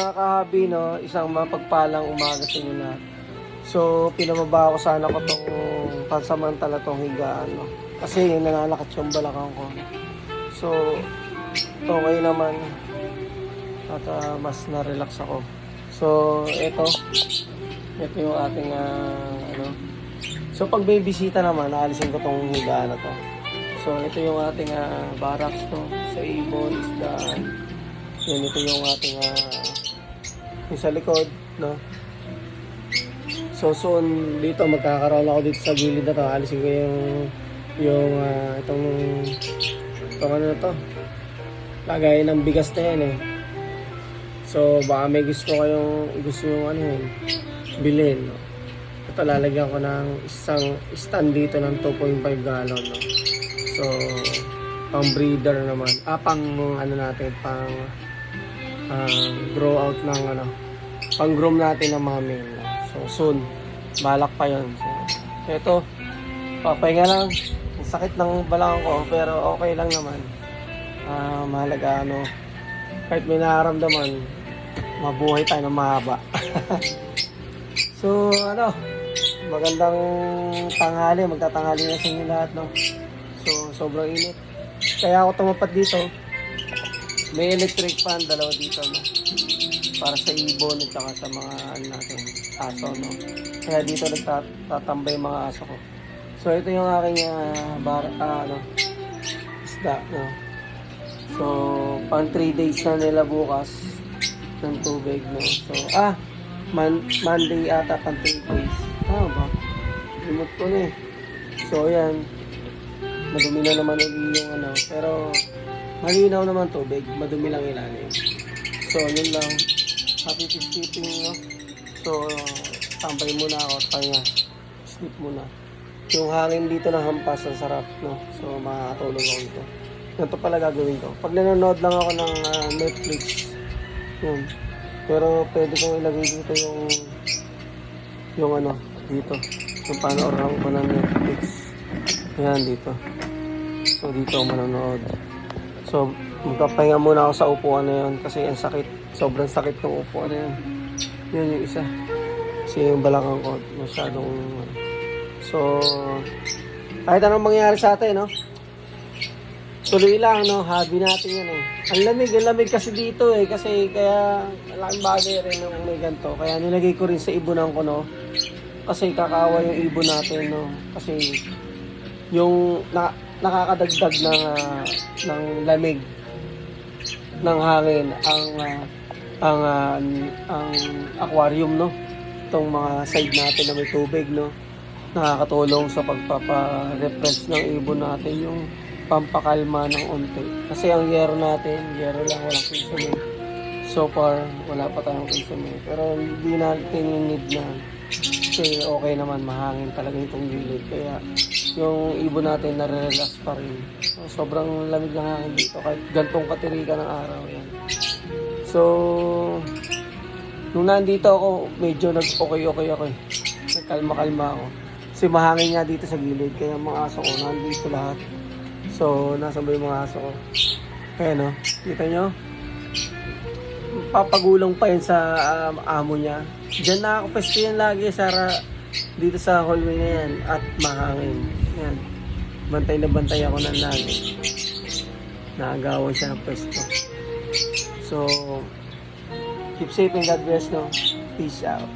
Mga kahabi, no, isang mapagpalang umaga sa inyo lahat. So, pinababa ko sana ko tong pansamantala tong higaan, no? Kasi nananakit yung balakang ko. So, okay naman. At mas na-relax ako. So, ito yung ating, So, pag may bisita naman, naalisin ko tong higaan na to. So, ito yung ating barracks, no? Sa ibon, isda. Yan, ito yung ating yung sa likod, no? So soon dito magkakaroon ako dito sa gilid na to. Alisin ko itong ano na to, lagay ng bigas na yan eh. So baka may gusto yung ano yun, bilhin, no? Ito lalagyan ko ng isang stand dito ng 2.5 gallon, no? So pang breeder naman, pang ano natin, pang grow out ng pang groom natin ng mga male. So soon, balak pa yun. So ito, papahinga lang. Ang sakit ng balakang ko, pero okay lang naman. Mahalaga kahit may nararamdaman, mabuhay tayo ng mahaba. So magandang tanghali, magtatanghali na sa inyo lahat, no? So sobrang init. Kaya ako tumapat dito. May electric fan, dalawa dito, no? Para sa ibon at saka sa mga natin, aso, no? Kaya dito nagtatambay mga aso ko. So ito yung aking isda, no? So pang 3 days na nila bukas ng tubig, no? So Monday ata pang 3 days. Ba? Limot ko na eh. So yan, madumi na naman yung pero malinaw naman tubig, madumi lang ilalim. So, yun lang. Happy fishkeeping, no? So, tambay muna ako at pahinga. Sleep muna. Yung hangin dito ng hampas, ang sarap, no? So, makakatulog ako dito. Ganito pala gagawin ko. Pag nanonood lang ako ng Netflix, yun. Pero, pwede kong ilagay dito yung dito. Yung paano ko ng Netflix. Ayan, dito. So, dito ako manonood. So, magpapahinga muna ako sa upuan na yun kasi ang sakit. Sobrang sakit ng upuan na yun. Yun yung isa. Kasi yung balakang ko masyadong So, kahit anong mangyari sa atin, no? Tuloy lang, no? Hobby natin yan eh. Ang lamig kasi dito eh. Kasi kaya malaking bagay rin ng may ganito. Kaya nilagay ko rin sa ibunan ko, no? Kasi kakawa yung ibon natin, no? Kasi yung nakakadagdag ng lamig ng hangin ang aquarium, no? Itong mga side natin na may tubig, no? Nakakatulong sa pagpapa-refresh ng ibon natin, yung pampakalma ng unti. Kasi ang yero natin, yero lang, walang kisame. So far, wala pa tayong kisame. Pero hindi natin yung need na. Kasi okay naman, mahangin talaga itong gilid. Kaya yung ibon natin nare-relax pa rin. So, sobrang lamig ng hangin dito kahit gantong katirikan ng araw yan. So nung nandito ako, medyo nag-okay ako eh. Nagkalma-kalma ako. Kasi mahangin nga dito sa gilid. Kaya mga aso ko nandito lahat. So nasa ba yung mga aso ko? Kaya no, kita nyo? Papagulong pa yun sa amo niya. Diyan na ako pwesto yan lagi dito sa hallway na yan at mahangin. Yan. Bantay na bantay ako ng lagi. Naagawan siya ng pwesto. So, keep safe and God bless, no? Peace out.